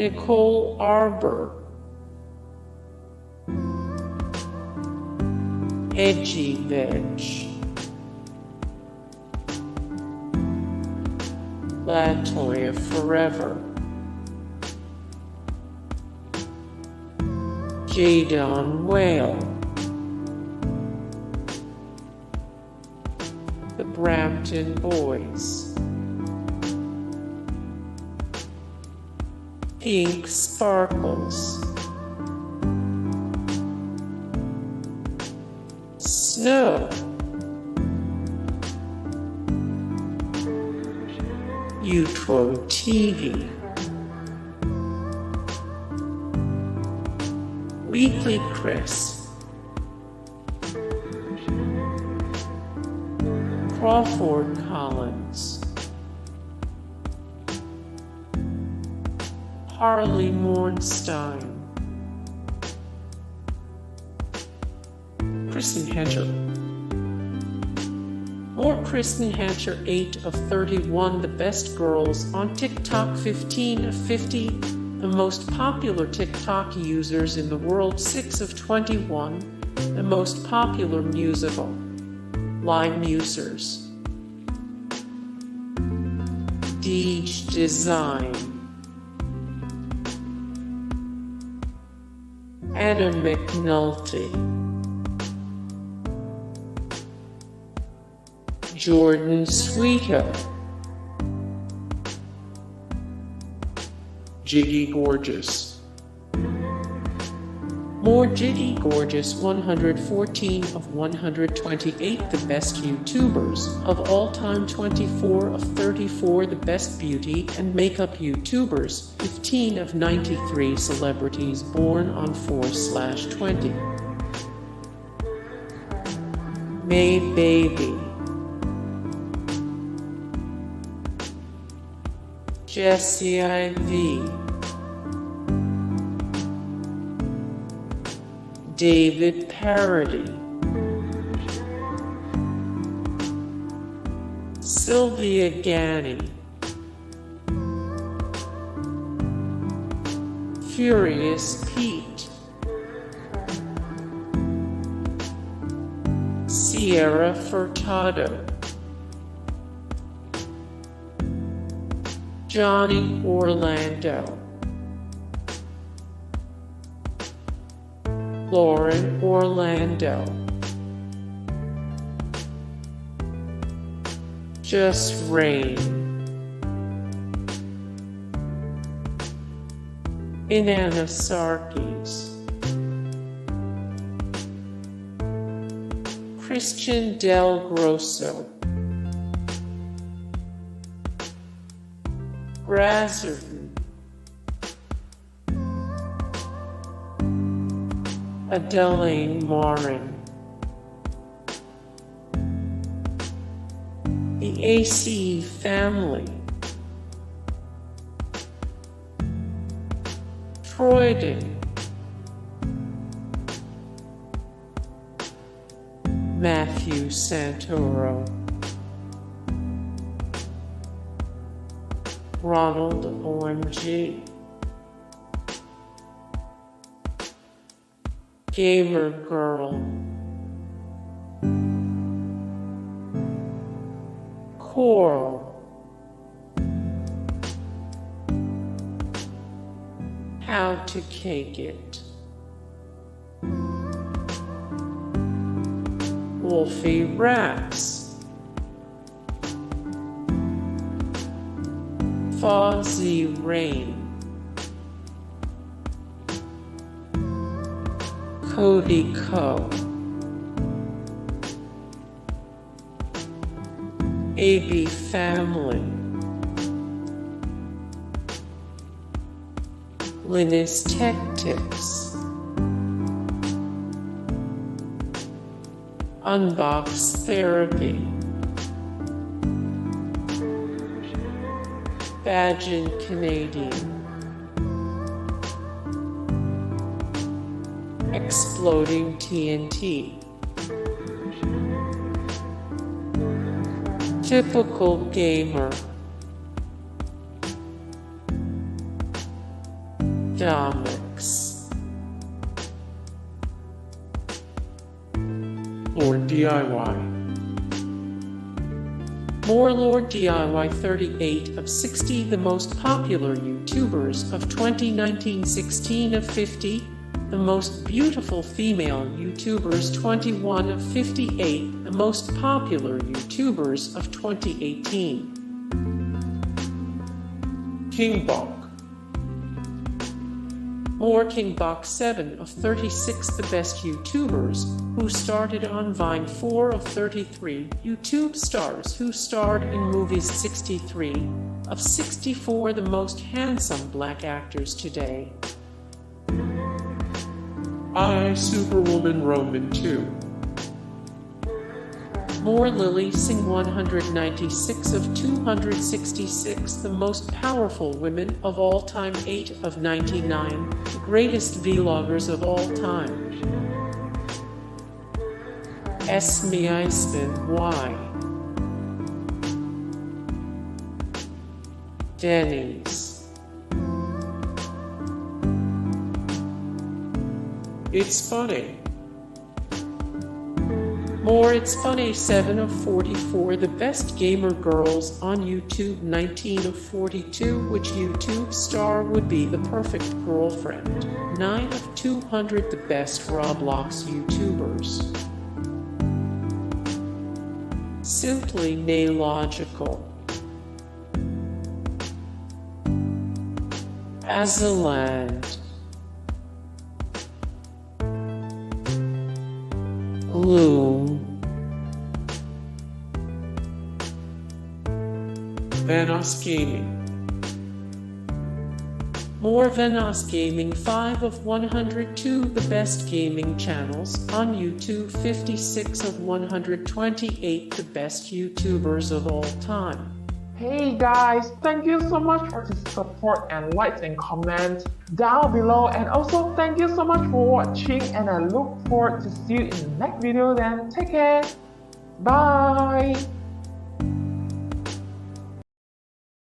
Nicole Arbour, Edgy Veg, LaToya Forever, Jeydon Wale, the Brampton Boys, PiinkSparkles, Snow, youtwoTV, WeeklyChris, crawfordcollins, Harley Morenstein, Kristen Hancher. More Kristen Hancher, 8 of 31, the best girls on TikTok, 15 of 50, the most popular TikTok users in the world, 6 of 21, the most popular musical line users, DeejDesign, Anna McNulty, Jordan Sweeto, Gigi Gorgeous. More Gigi Gorgeous, 114 of 128, the best YouTubers of all time, 24 of 34, the best beauty and makeup YouTubers, 15 of 93, celebrities born on 4/20. MayBaby, Jessii Vee, DavidParody, Sylvia Gani, Furious Pete, Sierra Furtado, Johnny Orlando, Lauren Orlando, Just Rain, Inanna Sarkis, Christian DelGrosso, Brazerton, AdelaineMorin, the AC family, Croydon, Matthew Santoro, Ronald OMG, GamerGirl, Coral, How to Cake It, Wolfie Raps, FaZe Rain, Cody Ko, AB Family, Denis Tech Tips, Unbox Therapy, Bajan Canadian, ExplodingTNT, Typical Gamer, Domics, Lord DIY. More Lord DIY 38 of 60 the most popular YouTubers of 2019, 16 of 50 the most beautiful female YouTubers, 21 of 58 the most popular YouTubers of 2018. King Bok. More King Bok 7 of 36 the best YouTubers who started on Vine, 4 of 33 YouTube stars who starred in movies, 63 of 64 the most handsome black actors today. IISuperwomanII. More Lily Singh, 196 of 266 the most powerful women of all time, 8 of 99 the greatest vloggers of all time. MayBaby. Denis. ItsFunneh. More ItsFunneh, 7 of 44 the best gamer girls on YouTube, 19 of 42 which YouTube star would be the perfect girlfriend, 9 of 200 the best Roblox YouTubers. Simply Nailogical. Azzaland. Loom. Vanoss Gaming. More Vanoss Gaming, 5 of 102 the best gaming channels on YouTube, 56 of 128 the best YouTubers of all time. Hey guys, thank you so much for the support and likes and comments down below, and also thank you so much for watching, and I look forward to see you in the next video. Then take care, bye.